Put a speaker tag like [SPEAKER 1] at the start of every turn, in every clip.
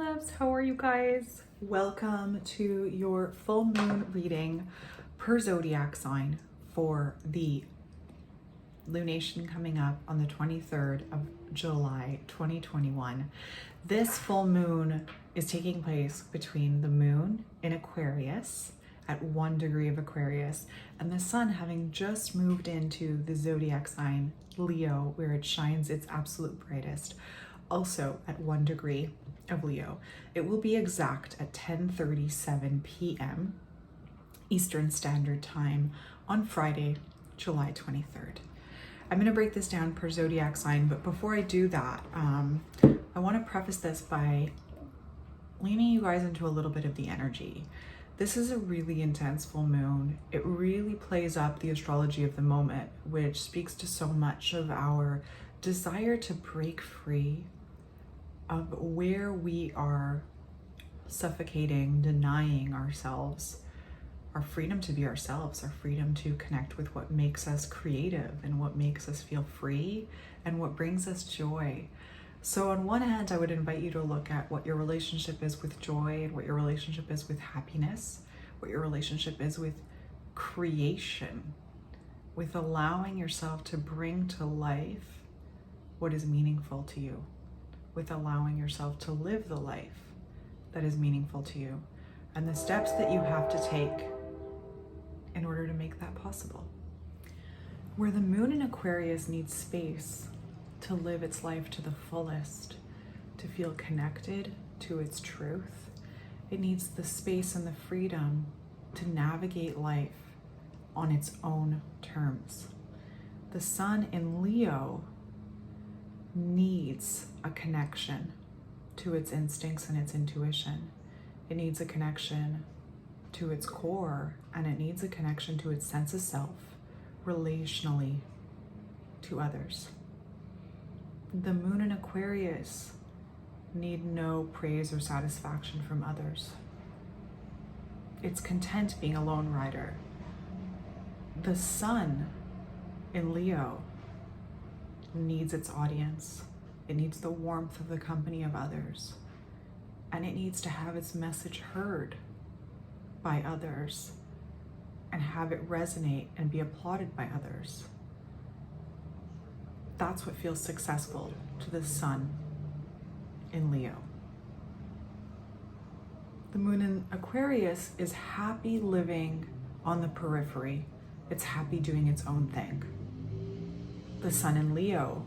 [SPEAKER 1] loves, how are you guys? Welcome to your full moon reading per zodiac sign for the lunation coming up on the 23rd of July 2021. This full moon is taking place between the moon in Aquarius at 1 degree of Aquarius and the sun having just moved into the zodiac sign Leo, where it shines its absolute brightest, also at 1 degree of Leo. It will be exact at 10:37 p.m. Eastern Standard Time on Friday, July 23rd. I'm going to break this down per zodiac sign, but before I do that, I want to preface this by leaning you guys into a little bit of the energy. This is a really intense full moon. It really plays up the astrology of the moment, which speaks to so much of our desire to break free of where we are suffocating, denying ourselves our freedom to be ourselves, our freedom to connect with what makes us creative and what makes us feel free and what brings us joy. So on one hand, I would invite you to look at what your relationship is with joy and what your relationship is with happiness, what your relationship is with creation, with allowing yourself to bring to life what is meaningful to you, with allowing yourself to live the life that is meaningful to you, and the steps that you have to take in order to make that possible. Where the moon in Aquarius needs space to live its life to the fullest, to feel connected to its truth, it needs the space and the freedom to navigate life on its own terms. The sun in Leo needs a connection to its instincts and its intuition. It needs a connection to its core, and it needs a connection to its sense of self, relationally to others. The moon in Aquarius need no praise or satisfaction from others. It's content being a lone rider. The sun in Leo needs its audience. It needs the warmth of the company of others, and it needs to have its message heard by others and have it resonate and be applauded by others. That's what feels successful to the sun in Leo. The moon in Aquarius is happy living on the periphery. It's happy doing its own thing. The sun in Leo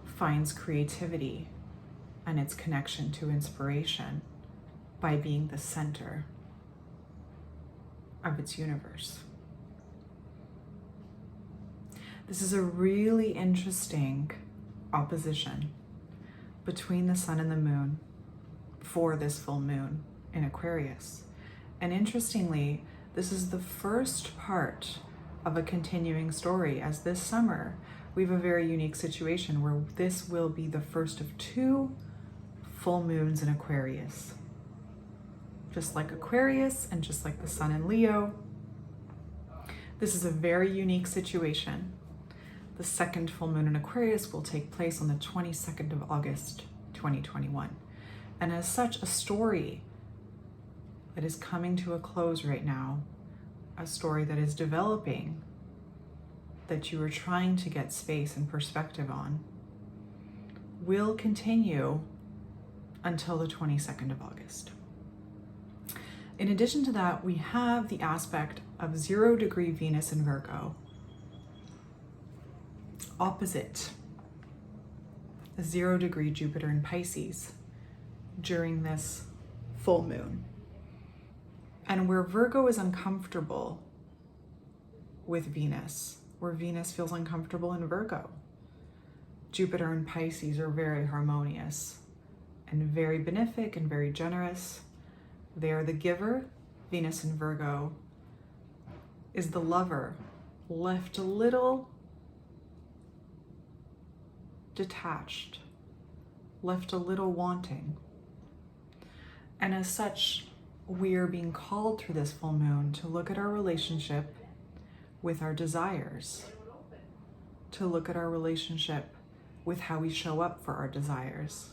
[SPEAKER 1] finds creativity and its connection to inspiration by being the center of its universe. This is a really interesting opposition between the sun and the moon for this full moon in Aquarius. And interestingly, this is the first part of a continuing story, as this summer we have a very unique situation where this will be the first of 2 full moons in Aquarius. Just like Aquarius and just like the sun in Leo, this is a very unique situation. The second full moon in Aquarius will take place on the 22nd of August, 2021. And as such, a story that is coming to a close right now, a story that is developing, that you are trying to get space and perspective on, will continue until the 22nd of August. In addition to that, we have the aspect of 0 degree Venus in Virgo opposite 0 degree Jupiter in Pisces during this full moon. And where Virgo is uncomfortable with Venus, where Venus feels uncomfortable in Virgo, Jupiter and Pisces are very harmonious and very benefic and very generous. They are the giver. Venus in Virgo is the lover, left a little detached, left a little wanting. And as such, we are being called through this full moon to look at our relationship with our desires, to look at our relationship with how we show up for our desires,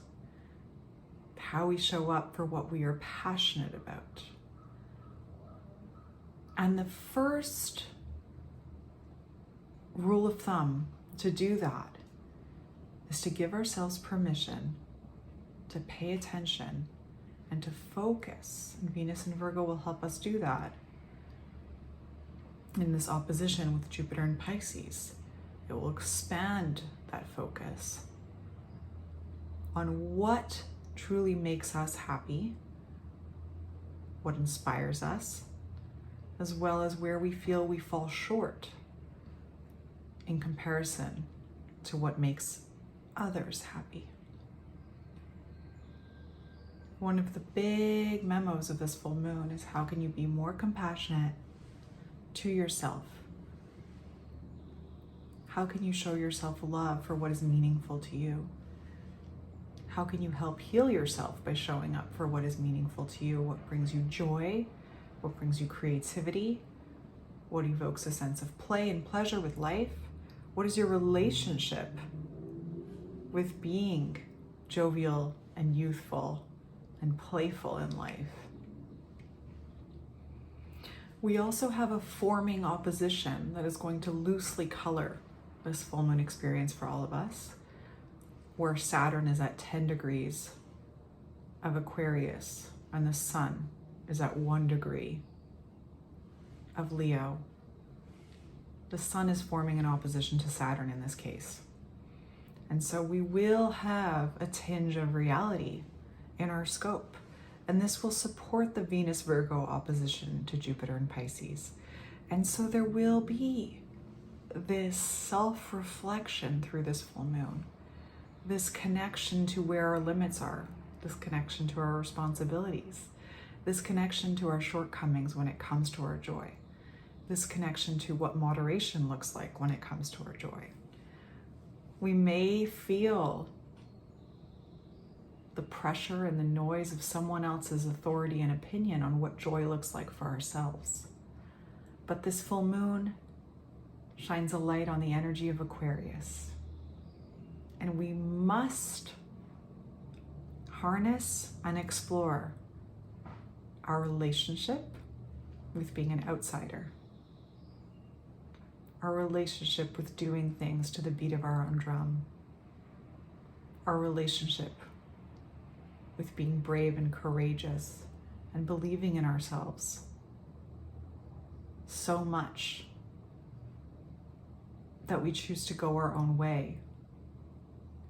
[SPEAKER 1] how we show up for what we are passionate about. And the first rule of thumb to do that is to give ourselves permission to pay attention and to focus. And Venus and Virgo will help us do that in this opposition with Jupiter and Pisces. It will expand that focus on what truly makes us happy, what inspires us, as well as where we feel we fall short in comparison to what makes others happy. One of the big memos of this full moon is how can you be more compassionate to yourself? How can you show yourself love for what is meaningful to you? How can you help heal yourself by showing up for what is meaningful to you? What brings you joy? What brings you creativity? What evokes a sense of play and pleasure with life? What is your relationship with being jovial and youthful and playful in life? We also have a forming opposition that is going to loosely color this full moon experience for all of us, where Saturn is at 10 degrees of Aquarius and the Sun is at 1 degree of Leo. The Sun is forming an opposition to Saturn in this case. And so we will have a tinge of reality in our scope. And this will support the Venus-Virgo opposition to Jupiter and Pisces. And so there will be this self-reflection through this full moon, this connection to where our limits are, this connection to our responsibilities, this connection to our shortcomings when it comes to our joy, this connection to what moderation looks like when it comes to our joy. We may feel the pressure and the noise of someone else's authority and opinion on what joy looks like for ourselves. But this full moon shines a light on the energy of Aquarius. And we must harness and explore our relationship with being an outsider, our relationship with doing things to the beat of our own drum, our relationship with being brave and courageous and believing in ourselves so much that we choose to go our own way,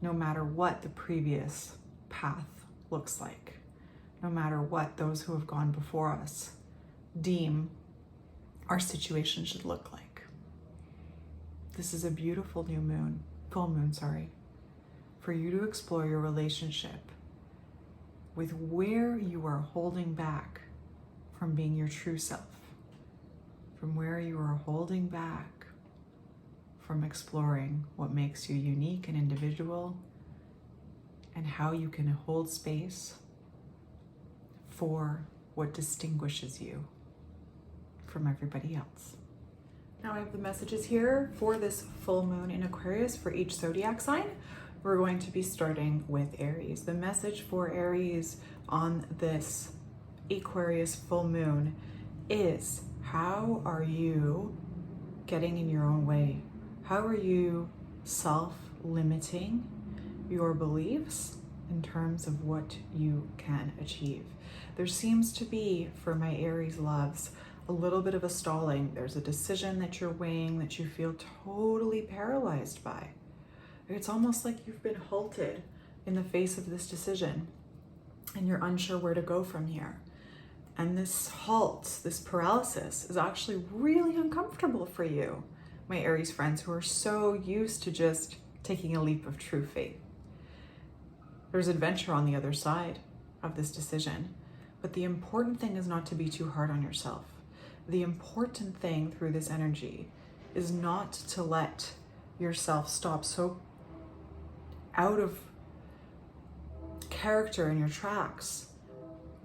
[SPEAKER 1] no matter what the previous path looks like, no matter what those who have gone before us deem our situation should look like. This is a beautiful new moon, full moon, for you to explore your relationship with where you are holding back from being your true self, from where you are holding back from exploring what makes you unique and individual, and how you can hold space for what distinguishes you from everybody else. Now I have the messages here for this full moon in Aquarius for each zodiac sign. We're going to be starting with Aries. The message for Aries on this Aquarius full moon is, how are you getting in your own way? How are you self-limiting your beliefs in terms of what you can achieve? There seems to be, for my Aries loves, a little bit of a stalling. There's a decision that you're weighing that you feel totally paralyzed by. It's almost like you've been halted in the face of this decision and you're unsure where to go from here. And this halt, this paralysis, is actually really uncomfortable for you, my Aries friends who are so used to just taking a leap of true faith. There's adventure on the other side of this decision, but the important thing is not to be too hard on yourself. The important thing through this energy is not to let yourself stop so out of character in your tracks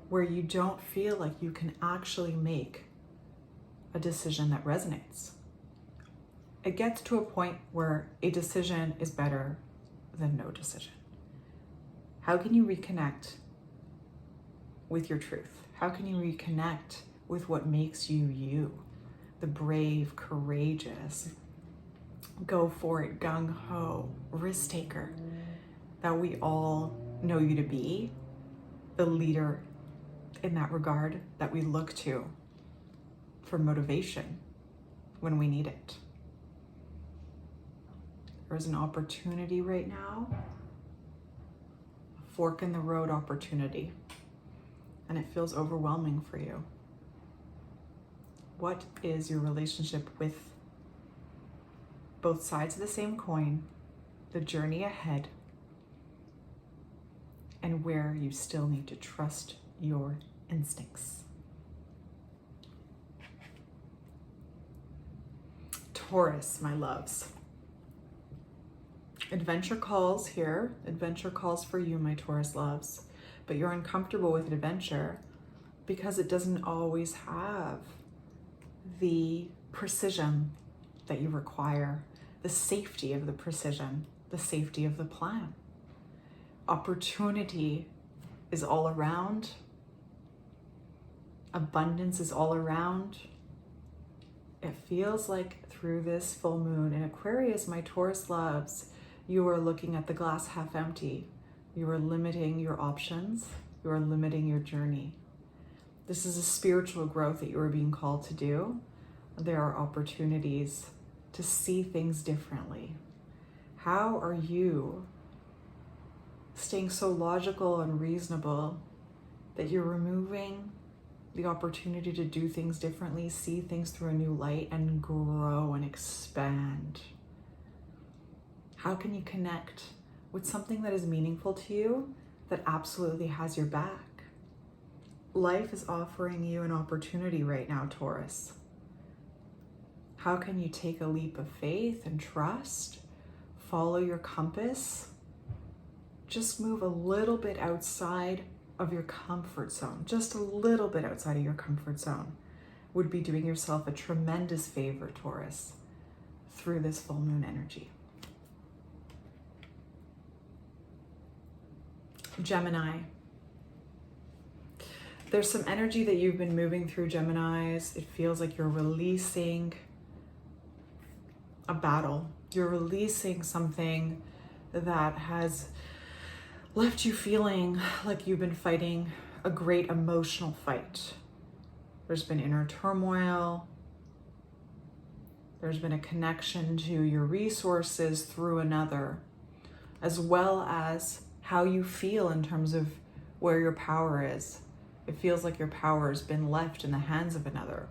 [SPEAKER 1] where you don't feel like you can actually make a decision that resonates. It gets to a point where a decision is better than no decision. How can you reconnect with your truth? How can you reconnect with what makes you you? The brave, courageous, go for it, gung-ho, risk taker that we all know you to be, the leader in that regard that we look to for motivation when we need it. There's an opportunity right now, a fork in the road opportunity, and it feels overwhelming for you. What is your relationship with both sides of the same coin, the journey ahead, and where you still need to trust your instincts? Taurus, my loves. Adventure calls here. Adventure calls for you, my Taurus loves. But you're uncomfortable with adventure because it doesn't always have the precision that you require, the safety of the precision, the safety of the plan. Opportunity is all around. Abundance is all around. It feels like through this full moon in Aquarius, my Taurus loves, you are looking at the glass half empty. You are limiting your options. You are limiting your journey. This is a spiritual growth that you are being called to do. There are opportunities to see things differently. How are you staying so logical and reasonable that you're removing the opportunity to do things differently, see things through a new light, and grow and expand? How can you connect with something that is meaningful to you, that absolutely has your back? Life is offering you an opportunity right now, Taurus. How can you take a leap of faith and trust? Follow your compass. Just move a little bit outside of your comfort zone. Just a little bit outside of your comfort zone would be doing yourself a tremendous favor, Taurus, through this full moon energy. Gemini. There's some energy that you've been moving through, Geminis. It feels like you're releasing a battle. You're releasing something that has left you feeling like you've been fighting a great emotional fight. There's been inner turmoil. There's been a connection to your resources through another, as well as how you feel in terms of where your power is. It feels like your power has been left in the hands of another.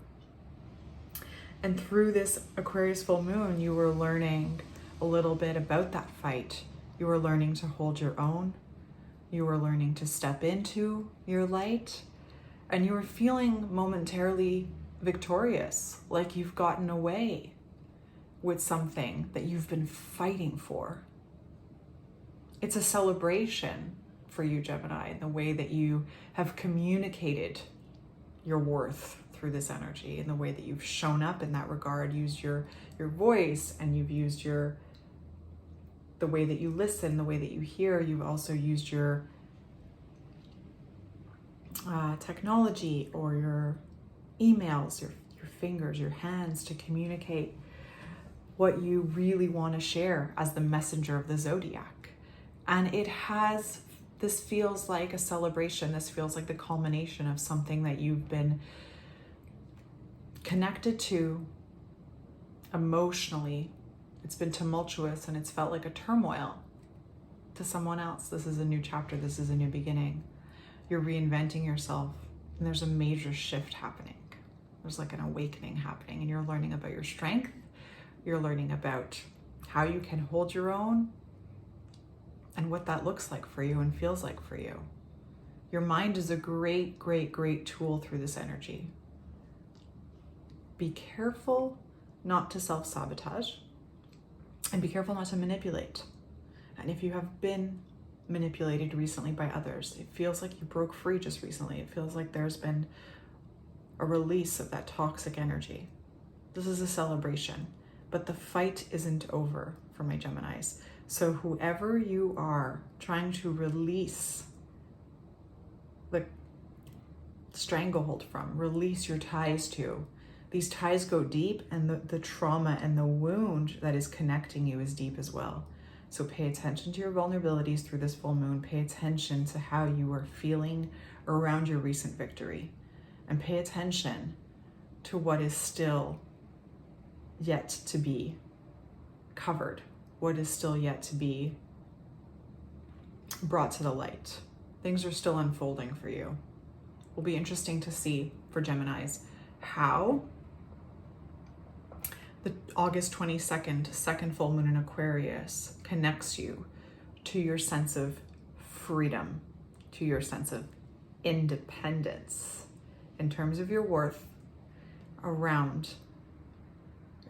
[SPEAKER 1] And through this Aquarius full moon, you were learning a little bit about that fight. You were learning to hold your own. You were learning to step into your light. And you were feeling momentarily victorious, like you've gotten away with something that you've been fighting for. It's a celebration for you, Gemini, in the way that you have communicated your worth through this energy, in the way that you've shown up in that regard, used your voice, and you've used the way that you listen, the way that you hear. You've also used your technology or your emails, your fingers, your hands to communicate what you really want to share as the messenger of the zodiac. And this feels like a celebration. This feels like the culmination of something that you've been connected to emotionally. It's been tumultuous and it's felt like a turmoil to someone else. This is a new chapter. This is a new beginning. You're reinventing yourself, and there's a major shift happening. There's like an awakening happening, and you're learning about your strength. You're learning about how you can hold your own and what that looks like for you and feels like for you. Your mind is a great, great, great tool through this energy. Be careful not to self-sabotage, and be careful not to manipulate. And if you have been manipulated recently by others, it feels like you broke free just recently. It feels like there's been a release of that toxic energy. This is a celebration, but the fight isn't over for my Geminis. So whoever you are trying to release the stranglehold from, release your ties to. These ties go deep, and the trauma and the wound that is connecting you is deep as well. So pay attention to your vulnerabilities through this full moon. Pay attention to how you are feeling around your recent victory. And pay attention to what is still yet to be covered, what is still yet to be brought to the light. Things are still unfolding for you. Will be interesting to see for Geminis how the August 22nd, second full moon in Aquarius connects you to your sense of freedom, to your sense of independence in terms of your worth, around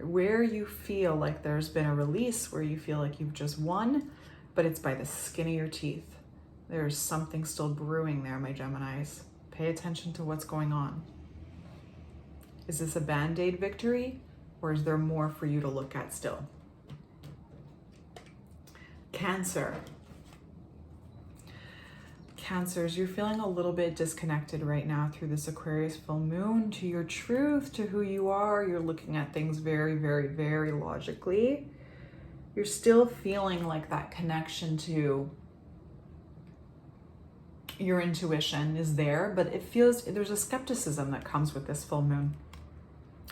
[SPEAKER 1] where you feel like there's been a release, where you feel like you've just won, but it's by the skin of your teeth. There's something still brewing there, my Geminis. Pay attention to what's going on. Is this a Band-Aid victory, or is there more for you to look at still? Cancer. Cancers, you're feeling a little bit disconnected right now through this Aquarius full moon to your truth, to who you are. You're looking at things very, very, very logically. You're still feeling like that connection to your intuition is there, but it feels there's a skepticism that comes with this full moon.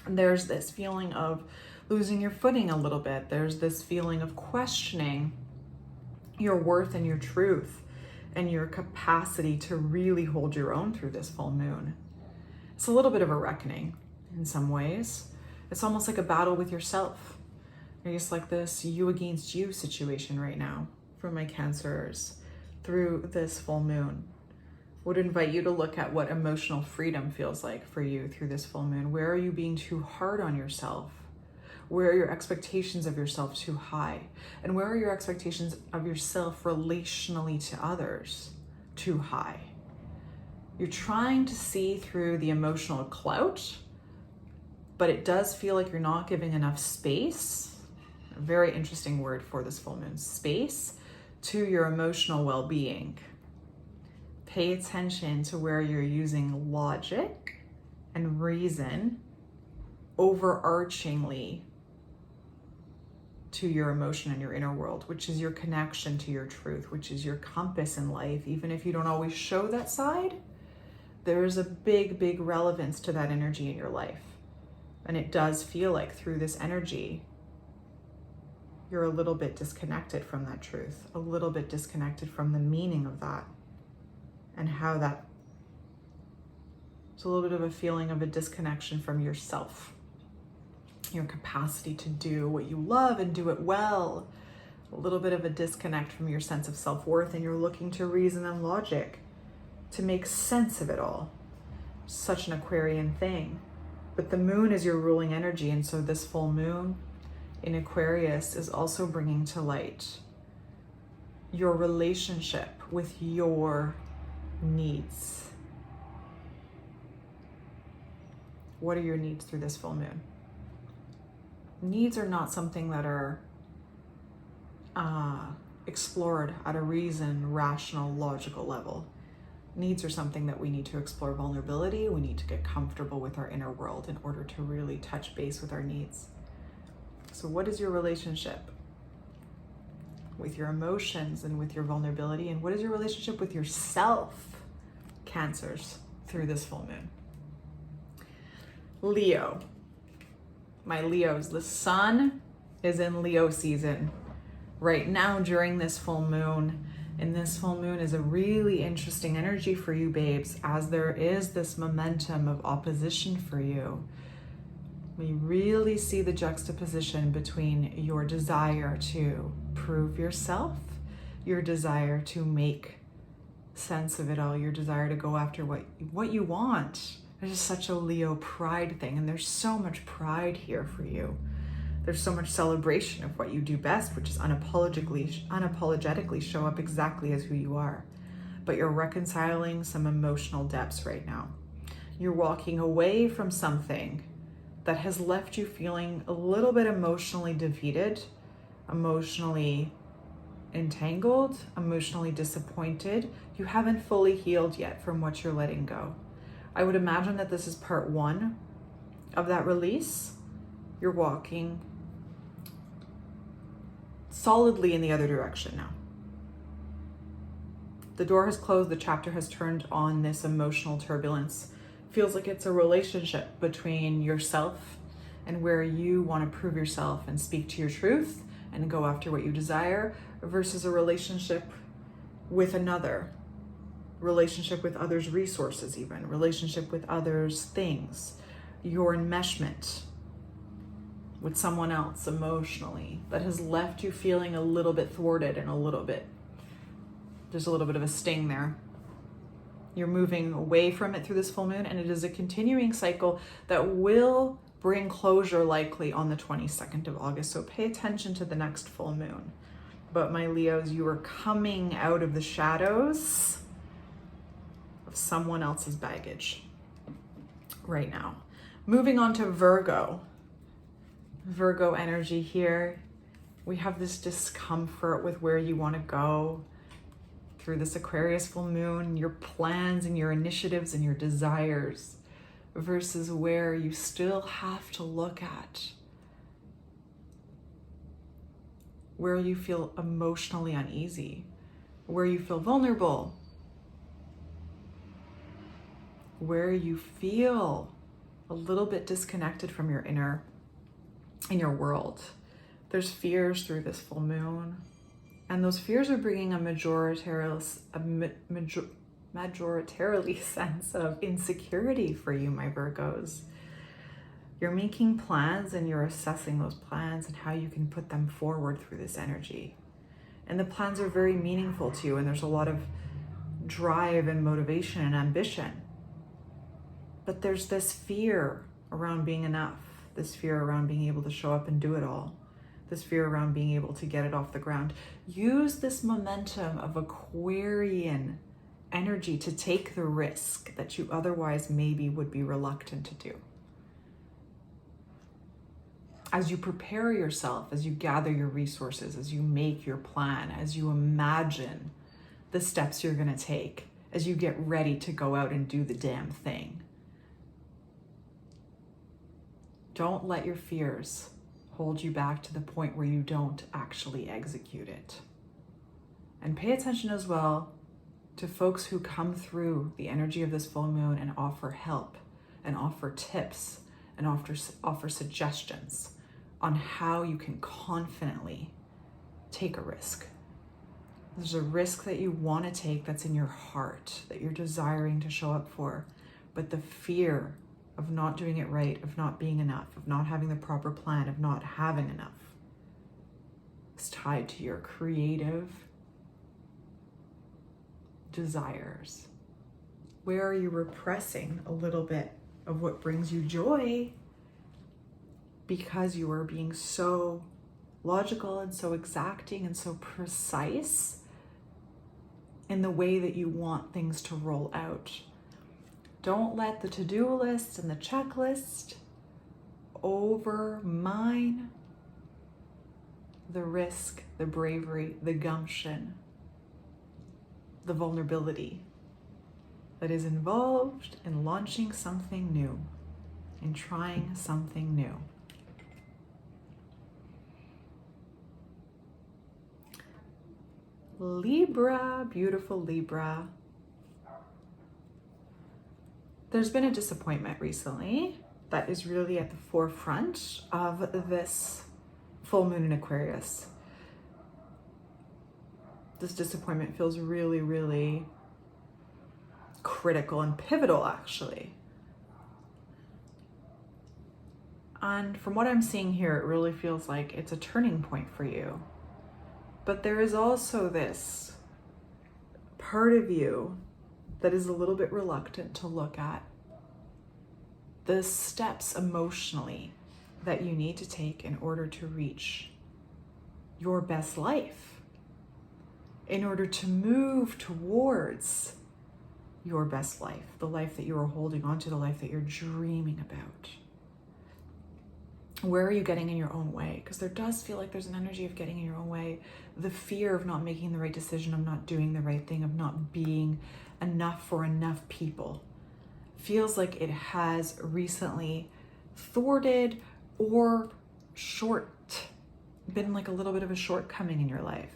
[SPEAKER 1] There's this feeling of losing your footing a little bit. There's this feeling of questioning your worth and your truth and your capacity to really hold your own through this full moon. It's a little bit of a reckoning in some ways. It's almost like a battle with yourself. You're just like this you against you situation right now for my Cancers through this full moon. Would invite you to look at what emotional freedom feels like for you through this full moon. Where are you being too hard on yourself? Where are your expectations of yourself too high? And where are your expectations of yourself relationally to others too high? You're trying to see through the emotional clout, but it does feel like you're not giving enough space. A very interesting word for this full moon, space, to your emotional well-being. Pay attention to where you're using logic and reason overarchingly to your emotion and your inner world, which is your connection to your truth, which is your compass in life. Even if you don't always show that side, there's a big, big relevance to that energy in your life. And it does feel like through this energy, you're a little bit disconnected from that truth, a little bit disconnected from the meaning of that and how that, it's a little bit of a feeling of a disconnection from yourself. Your capacity to do what you love and do it well. A little bit of a disconnect from your sense of self-worth, and you're looking to reason and logic to make sense of it all. Such an Aquarian thing. But the moon is your ruling energy, and so this full moon in Aquarius is also bringing to light your relationship with your needs. What are your needs through this full moon? Needs are not something that are explored at a reason, rational, logical level. Needs are something that we need to explore vulnerability. We need to get comfortable with our inner world in order to really touch base with our needs. So what is your relationship with your emotions and with your vulnerability? And what is your relationship with yourself, Cancers, through this full moon? Leo. My Leos, the sun is in Leo season right now during this full moon. And this full moon is a really interesting energy for you, babes, as there is this momentum of opposition for you. We really see the juxtaposition between your desire to prove yourself, your desire to make sense of it all, your desire to go after what you want. There's just such a Leo pride thing, and there's so much pride here for you. There's so much celebration of what you do best, which is unapologetically show up exactly as who you are. But you're reconciling some emotional depths right now. You're walking away from something that has left you feeling a little bit emotionally defeated, emotionally entangled, emotionally disappointed. You haven't fully healed yet from what you're letting go. I would imagine that this is part one of that release. You're walking solidly in the other direction now. The door has closed, the chapter has turned on this emotional turbulence. Feels like it's a relationship between yourself and where you want to prove yourself and speak to your truth and go after what you desire, versus a relationship with another, relationship with others' resources, even relationship with others' things, your enmeshment with someone else emotionally that has left you feeling a little bit thwarted and there's a little bit of a sting there. You're moving away from it through this full moon, and it is a continuing cycle that will bring closure likely on the 22nd of August. So pay attention to the next full moon. But my Leos, you are coming out of the shadows of someone else's baggage right now. Moving on to Virgo. Virgo energy here. We have this discomfort with where you want to go through this Aquarius full moon, your plans and your initiatives and your desires, versus where you still have to look at where you feel emotionally uneasy, where you feel vulnerable, where you feel a little bit disconnected from your inner world. There's fears through this full moon. And those fears are bringing a majoritarily sense of insecurity for you, my Virgos. You're making plans and you're assessing those plans and how you can put them forward through this energy. And the plans are very meaningful to you, and there's a lot of drive and motivation and ambition. But there's this fear around being enough, this fear around being able to show up and do it all. This fear around being able to get it off the ground. Use this momentum of Aquarian energy to take the risk that you otherwise maybe would be reluctant to do. As you prepare yourself, as you gather your resources, as you make your plan, as you imagine the steps you're going to take, as you get ready to go out and do the damn thing. Don't let your fears hold you back to the point where you don't actually execute it. And pay attention as well to folks who come through the energy of this full moon and offer help and offer tips and offer suggestions on how you can confidently take a risk. There's a risk that you want to take that's in your heart, that you're desiring to show up for, but the fear of not doing it right, of not being enough, of not having the proper plan, of not having enough, is tied to your creative desires. Where are you repressing a little bit of what brings you joy because you are being so logical and so exacting and so precise in the way that you want things to roll out? Don't let the to-do list and the checklist overmine the risk, the bravery, the gumption, the vulnerability that is involved in launching something new, in trying something new. Libra, beautiful Libra. There's been a disappointment recently that is really at the forefront of this full moon in Aquarius. This disappointment feels really, really critical and pivotal, actually. And from what I'm seeing here, it really feels like it's a turning point for you. But there is also this part of you that is a little bit reluctant to look at the steps emotionally that you need to take in order to reach your best life, in order to move towards your best life, the life that you are holding on to, the life that you're dreaming about. Where are you getting in your own way? Because there does feel like there's an energy of getting in your own way. The fear of not making the right decision, of not doing the right thing, of not being enough for enough people feels like it has recently thwarted or been like a little bit of a shortcoming in your life.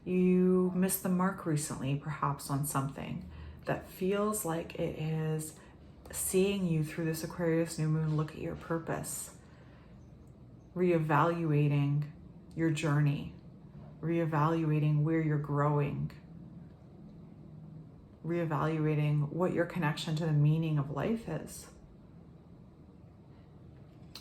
[SPEAKER 1] You missed the mark recently, perhaps on something that feels like it is seeing you through this Aquarius new moon look at your purpose, reevaluating your journey, reevaluating where you're growing, reevaluating what your connection to the meaning of life is.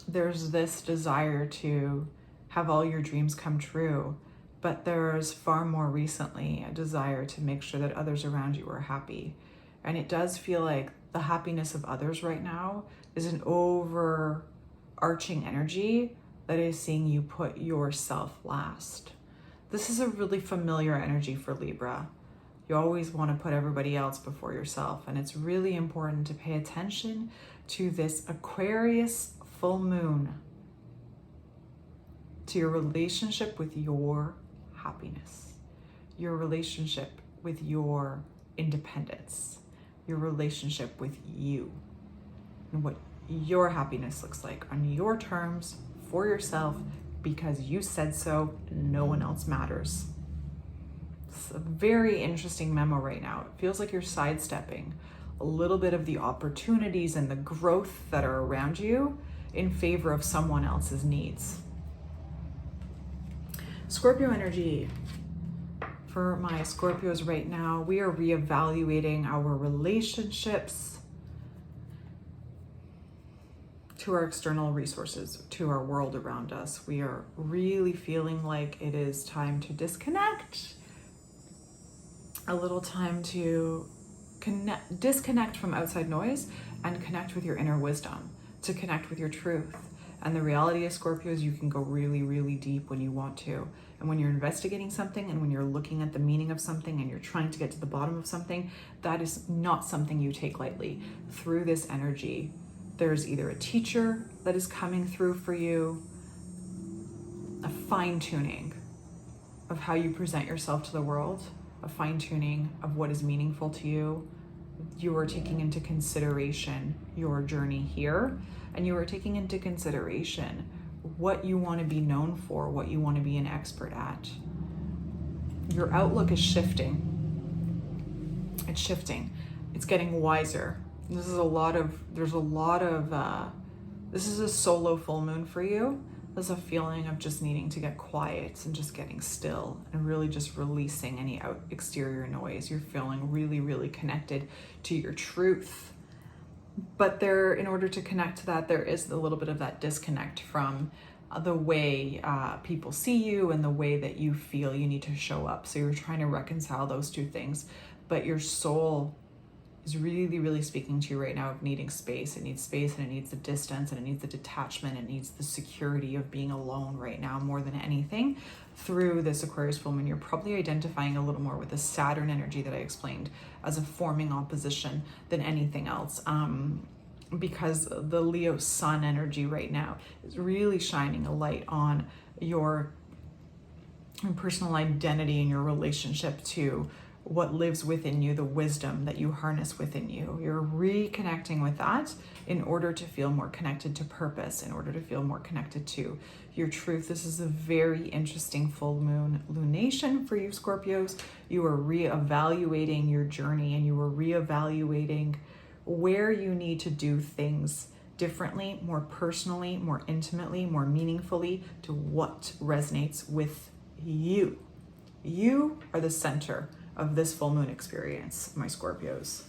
[SPEAKER 1] There's this desire to have all your dreams come true, but there's far more recently a desire to make sure that others around you are happy. And it does feel like the happiness of others right now is an overarching energy that is seeing you put yourself last. This is a really familiar energy for Libra. You always want to put everybody else before yourself, and it's really important to pay attention to this Aquarius full moon, to your relationship with your happiness, your relationship with your independence, your relationship with you, and what your happiness looks like on your terms for yourself, because you said so, no one else matters. It's a very interesting memo right now. It feels like you're sidestepping a little bit of the opportunities and the growth that are around you in favor of someone else's needs. Scorpio energy. For my Scorpios right now, we are reevaluating our relationships to our external resources, to our world around us. We are really feeling like it is time to disconnect, a little time to disconnect from outside noise and connect with your inner wisdom, to connect with your truth. And the reality of Scorpio is you can go really, really deep when you want to. And when you're investigating something and when you're looking at the meaning of something and you're trying to get to the bottom of something, that is not something you take lightly. Through this energy, there's either a teacher that is coming through for you, a fine-tuning of how you present yourself to the world, a fine-tuning of what is meaningful to you. You are taking into consideration your journey here, and you are taking into consideration what you want to be known for, what you want to be an expert at. Your outlook is shifting. It's shifting. It's getting wiser. This is a solo full moon for you. There's a feeling of just needing to get quiet and just getting still and really just releasing any exterior noise. You're feeling really, really connected to your truth. But in order to connect to that, there is a little bit of that disconnect from the way people see you and the way that you feel you need to show up. So you're trying to reconcile those two things, but your soul is really, really speaking to you right now of needing space. It needs space, and it needs the distance, and it needs the detachment. It needs the security of being alone right now more than anything. Through this Aquarius full moon, you're probably identifying a little more with the Saturn energy that I explained as a forming opposition than anything else. Because the Leo sun energy right now is really shining a light on your personal identity and your relationship to what lives within you, the wisdom that you harness within you. You're reconnecting with that in order to feel more connected to purpose, in order to feel more connected to your truth. This is a very interesting full moon lunation for you Scorpios. You are reevaluating your journey, and you are reevaluating where you need to do things differently, more personally, more intimately, more meaningfully, to what resonates with you. You are the center of this full moon experience, my Scorpios.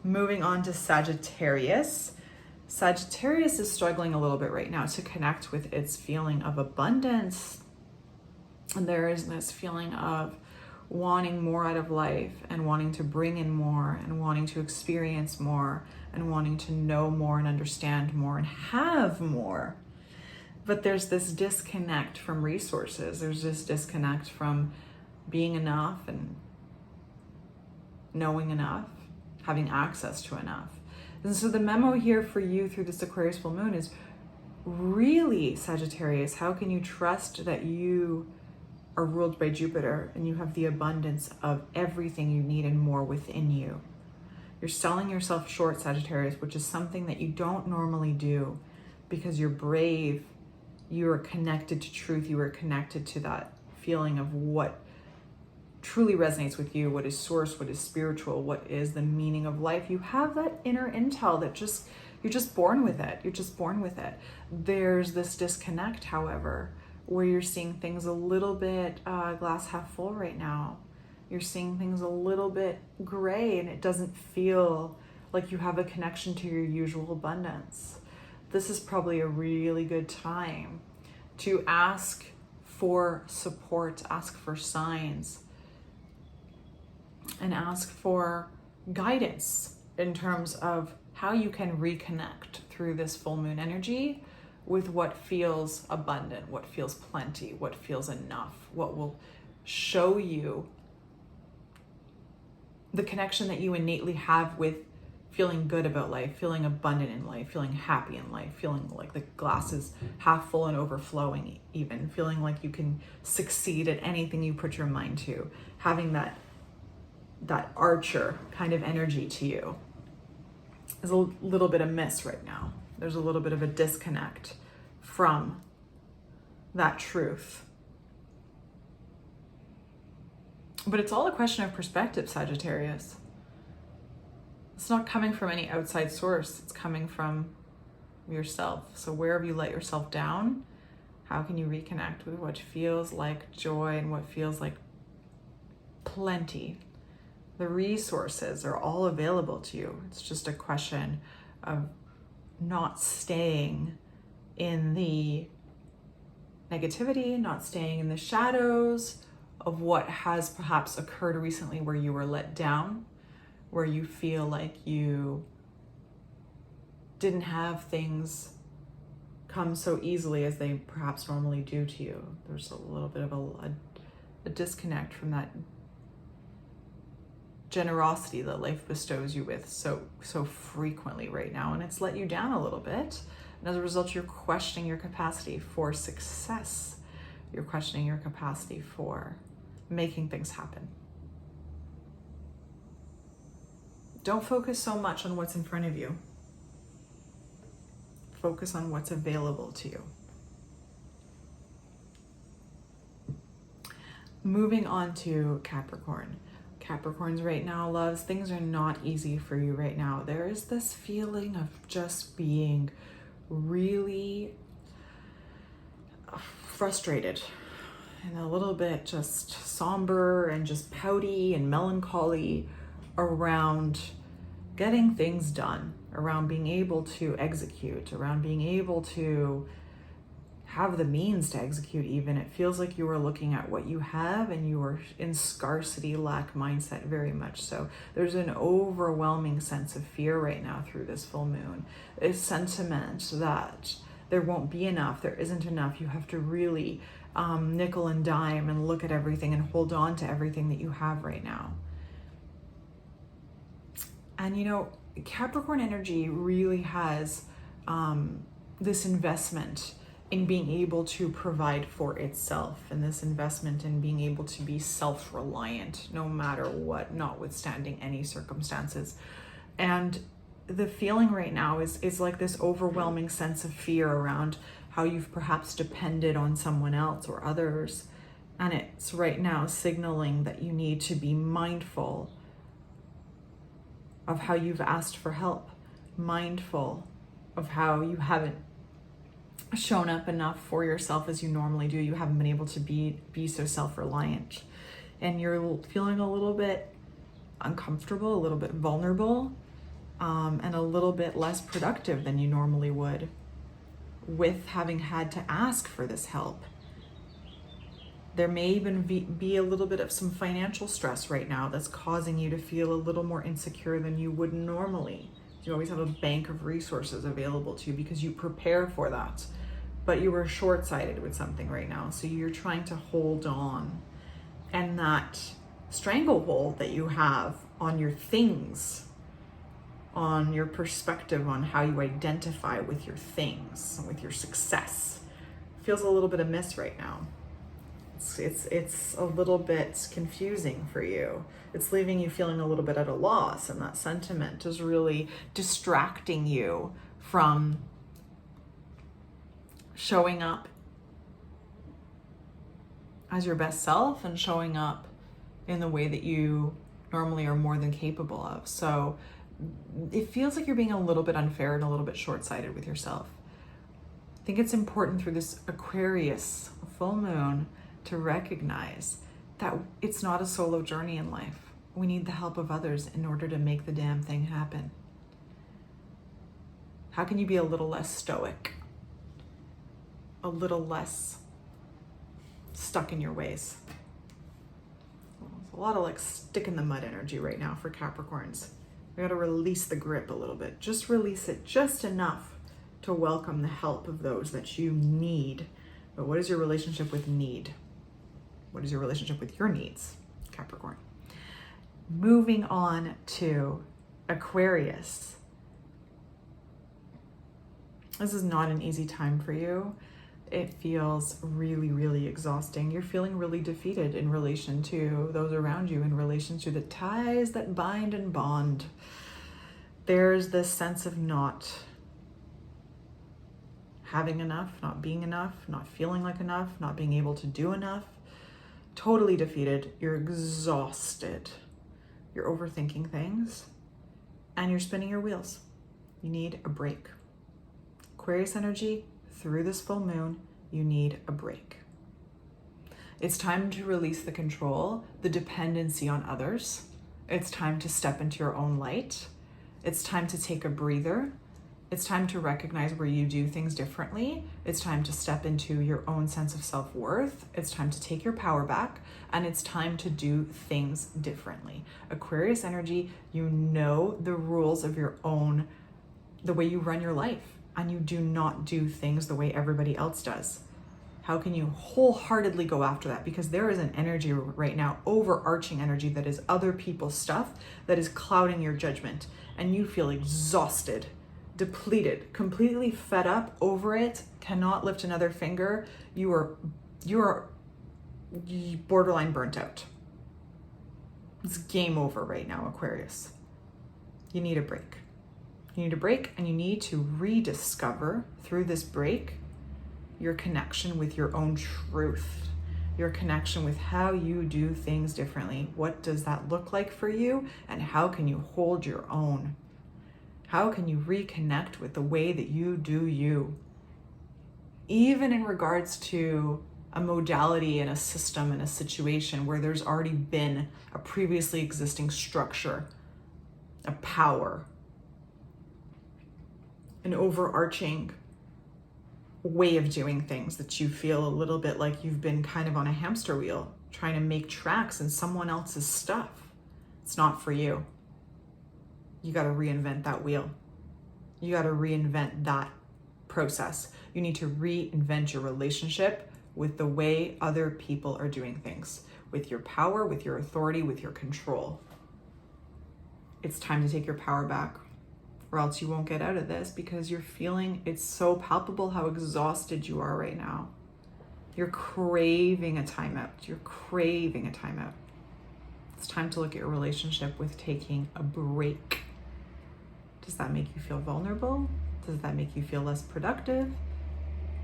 [SPEAKER 1] Moving on to Sagittarius. Sagittarius is struggling a little bit right now to connect with its feeling of abundance. And there is this feeling of wanting more out of life, and wanting to bring in more, and wanting to experience more, and wanting to know more and understand more and have more. But there's this disconnect from resources. There's this disconnect from being enough and knowing enough, having access to enough. And so the memo here for you through this Aquarius full moon is really, Sagittarius, how can you trust that you are ruled by Jupiter and you have the abundance of everything you need and more within you? You're selling yourself short, Sagittarius, which is something that you don't normally do because you're brave. You are connected to truth. You are connected to that feeling of what truly resonates with you, what is source, what is spiritual, what is the meaning of life. You have that inner intel that you're just born with it. You're just born with it. There's this disconnect, however, where you're seeing things a little bit glass half full right now. You're seeing things a little bit gray, and it doesn't feel like you have a connection to your usual abundance. This is probably a really good time to ask for support, ask for signs, and ask for guidance in terms of how you can reconnect through this full moon energy with what feels abundant, what feels plenty, what feels enough, what will show you the connection that you innately have with feeling good about life, feeling abundant in life, feeling happy in life, feeling like the glass is half full and overflowing even, feeling like you can succeed at anything you put your mind to, having that archer kind of energy to you. There's a little bit amiss right now. There's a little bit of a disconnect from that truth. But it's all a question of perspective, Sagittarius. It's not coming from any outside source. It's coming from yourself. So where have you let yourself down? How can you reconnect with what feels like joy and what feels like plenty? The resources are all available to you. It's just a question of not staying in the negativity, not staying in the shadows of what has perhaps occurred recently where you were let down, where you feel like you didn't have things come so easily as they perhaps normally do to you. There's a little bit of a disconnect from that generosity that life bestows you with so frequently right now, and it's let you down a little bit. And as a result, you're questioning your capacity for success. You're questioning your capacity for making things happen. Don't focus so much on what's in front of you. Focus on what's available to you. Moving on to Capricorn. Capricorns right now, loves, things are not easy for you right now. There is this feeling of just being really frustrated and a little bit just somber and just pouty and melancholy around getting things done, around being able to execute, around being able to have the means to execute even. It feels like you are looking at what you have and you are in scarcity, lack mindset very much so. There's an overwhelming sense of fear right now through this full moon. A sentiment that there won't be enough, there isn't enough. You have to really nickel and dime and look at everything and hold on to everything that you have right now. And you know, Capricorn energy really has this investment in being able to provide for itself, and this investment in being able to be self-reliant no matter what, notwithstanding any circumstances. And the feeling right now is like this overwhelming sense of fear around how you've perhaps depended on someone else or others. And it's right now signaling that you need to be mindful of how you've asked for help, mindful of how you haven't shown up enough for yourself as you normally do. You haven't been able to be so self-reliant, and you're feeling a little bit uncomfortable, a little bit vulnerable, and a little bit less productive than you normally would with having had to ask for this help. There may even be a little bit of some financial stress right now that's causing you to feel a little more insecure than you would normally. You always have a bank of resources available to you because you prepare for that. But you were short-sighted with something right now, so you're trying to hold on. And that stranglehold that you have on your things, on your perspective on how you identify with your things, with your success, feels a little bit amiss right now. It's a little bit confusing for you. It's leaving you feeling a little bit at a loss, and that sentiment is really distracting you from showing up as your best self and showing up in the way that you normally are more than capable of. So it feels like you're being a little bit unfair and a little bit short-sighted with yourself. I think it's important through this Aquarius full moon to recognize that it's not a solo journey in life. We need the help of others in order to make the damn thing happen. How can you be a little less stoic? A little less stuck in your ways? There's a lot of like stick in the mud energy right now for Capricorns. We got to release the grip a little bit. Just release it just enough to welcome the help of those that you need. But what is your relationship with need? What is your relationship with your needs, Capricorn? Moving on to Aquarius. This is not an easy time for you. It feels really, really exhausting. You're feeling really defeated in relation to those around you, in relation to the ties that bind and bond. There's this sense of not having enough, not being enough, not feeling like enough, not being able to do enough. Totally defeated. You're exhausted. You're overthinking things and you're spinning your wheels. You need a break. Aquarius energy, through this full moon, you need a break. It's time to release the control, the dependency on others. It's time to step into your own light. It's time to take a breather. It's time to recognize where you do things differently. It's time to step into your own sense of self-worth. It's time to take your power back, and it's time to do things differently. Aquarius energy, you know the rules of your own, the way you run your life, and you do not do things the way everybody else does. How can you wholeheartedly go after that? Because there is an energy right now, overarching energy that is other people's stuff that is clouding your judgment, and you feel exhausted, depleted, completely fed up over it, cannot lift another finger. You are borderline burnt out. It's game over right now, Aquarius. You need a break. You need a break, and you need to rediscover through this break your connection with your own truth, your connection with how you do things differently. What does that look like for you, and how can you hold your own? How can you reconnect with the way that you do you? Even in regards to a modality and a system and a situation where there's already been a previously existing structure, a power, an overarching way of doing things that you feel a little bit like you've been kind of on a hamster wheel trying to make tracks in someone else's stuff. It's not for you. You got to reinvent that wheel. You got to reinvent that process. You need to reinvent your relationship with the way other people are doing things, with your power, with your authority, with your control. It's time to take your power back, or else you won't get out of this, because you're feeling, it's so palpable how exhausted you are right now. You're craving a timeout. You're craving a timeout. It's time to look at your relationship with taking a break. Does that make you feel vulnerable? Does that make you feel less productive?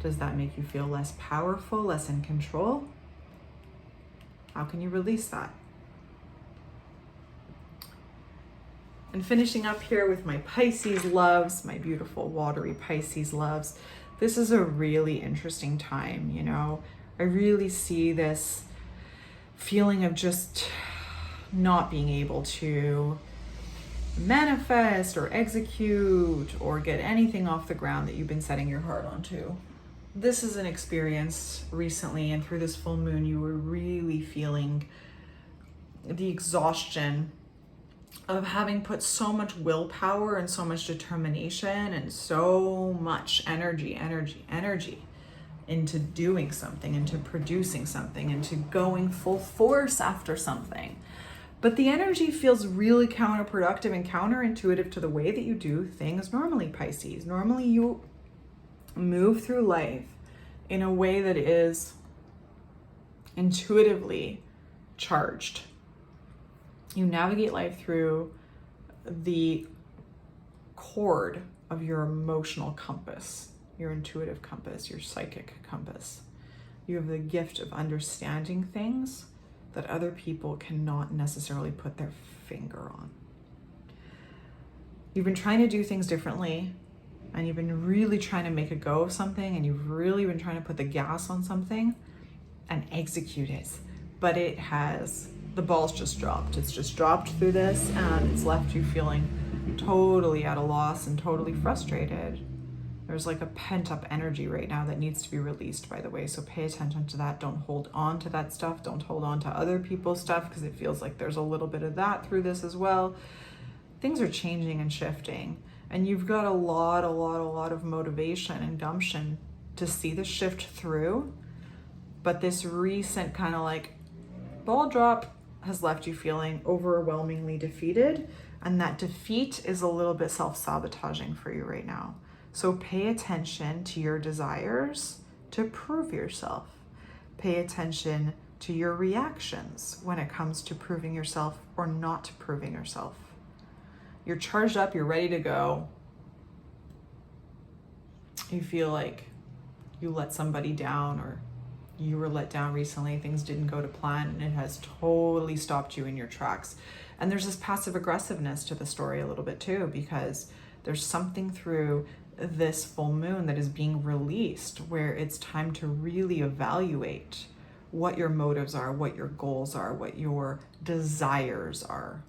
[SPEAKER 1] Does that make you feel less powerful, less in control? How can you release that? And finishing up here with my Pisces loves, my beautiful watery Pisces loves. This is a really interesting time, you know. I really see this feeling of just not being able to manifest or execute or get anything off the ground that you've been setting your heart onto. This is an experience recently, and through this full moon, you were really feeling the exhaustion of having put so much willpower and so much determination and so much energy into doing something, into producing something, into going full force after something. But the energy feels really counterproductive and counterintuitive to the way that you do things normally, Pisces. Normally you move through life in a way that is intuitively charged. You navigate life through the cord of your emotional compass, your intuitive compass, your psychic compass. You have the gift of understanding things that other people cannot necessarily put their finger on. You've been trying to do things differently, and you've been really trying to make a go of something, and you've really been trying to put the gas on something and execute it. But the ball's just dropped. It's just dropped through this, and it's left you feeling totally at a loss and totally frustrated. There's like a pent up energy right now that needs to be released, by the way. So pay attention to that. Don't hold on to that stuff. Don't hold on to other people's stuff, because it feels like there's a little bit of that through this as well. Things are changing and shifting, and you've got a lot of motivation and gumption to see the shift through. But this recent kind of like ball drop has left you feeling overwhelmingly defeated, and that defeat is a little bit self-sabotaging for you right now. So pay attention to your desires to prove yourself. Pay attention to your reactions when it comes to proving yourself or not proving yourself. You're charged up, you're ready to go. You feel like you let somebody down, or you were let down recently, things didn't go to plan, and it has totally stopped you in your tracks. And there's this passive aggressiveness to the story a little bit too, because there's something through this full moon that is being released where it's time to really evaluate what your motives are, what your goals are, what your desires are.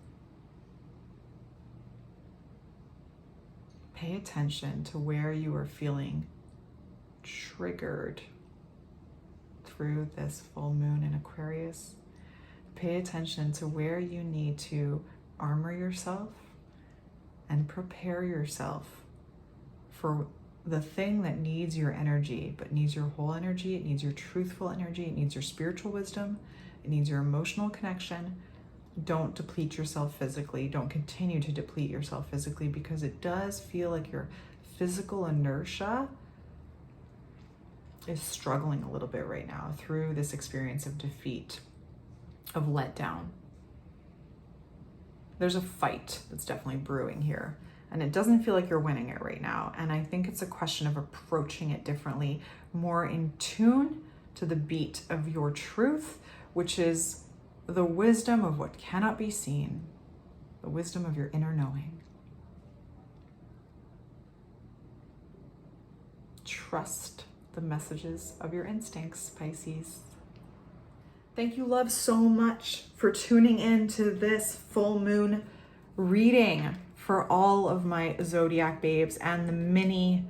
[SPEAKER 1] Pay attention to where you are feeling triggered through this full moon in Aquarius. Pay attention to where you need to armor yourself and prepare yourself for the thing that needs your energy, but needs your whole energy. It needs your truthful energy. It needs your spiritual wisdom. It needs your emotional connection. Don't deplete yourself physically. Don't continue to deplete yourself physically, because it does feel like your physical inertia is struggling a little bit right now through this experience of defeat, of letdown. There's a fight that's definitely brewing here, and it doesn't feel like you're winning it right now. And I think it's a question of approaching it differently, more in tune to the beat of your truth, which is the wisdom of what cannot be seen, the wisdom of your inner knowing. Trust the messages of your instincts, Pisces. Thank you, love, so much for tuning in to this full moon reading for all of my zodiac babes, and the mini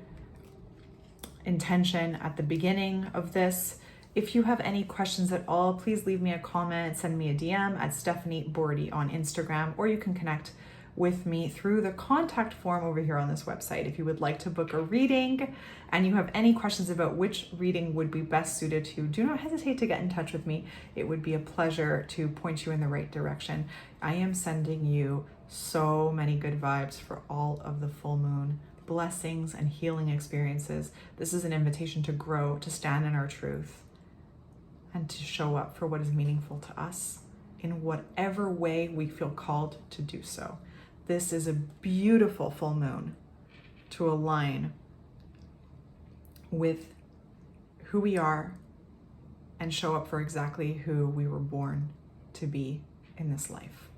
[SPEAKER 1] intention at the beginning of this. If you have any questions at all, please leave me a comment, send me a DM at Stephanie Bordy on Instagram, or you can connect with me through the contact form over here on this website. If you would like to book a reading and you have any questions about which reading would be best suited to you, do not hesitate to get in touch with me. It would be a pleasure to point you in the right direction. I am sending you so many good vibes for all of the full moon blessings and healing experiences. This is an invitation to grow, to stand in our truth, and to show up for what is meaningful to us in whatever way we feel called to do so. This is a beautiful full moon to align with who we are and show up for exactly who we were born to be in this life.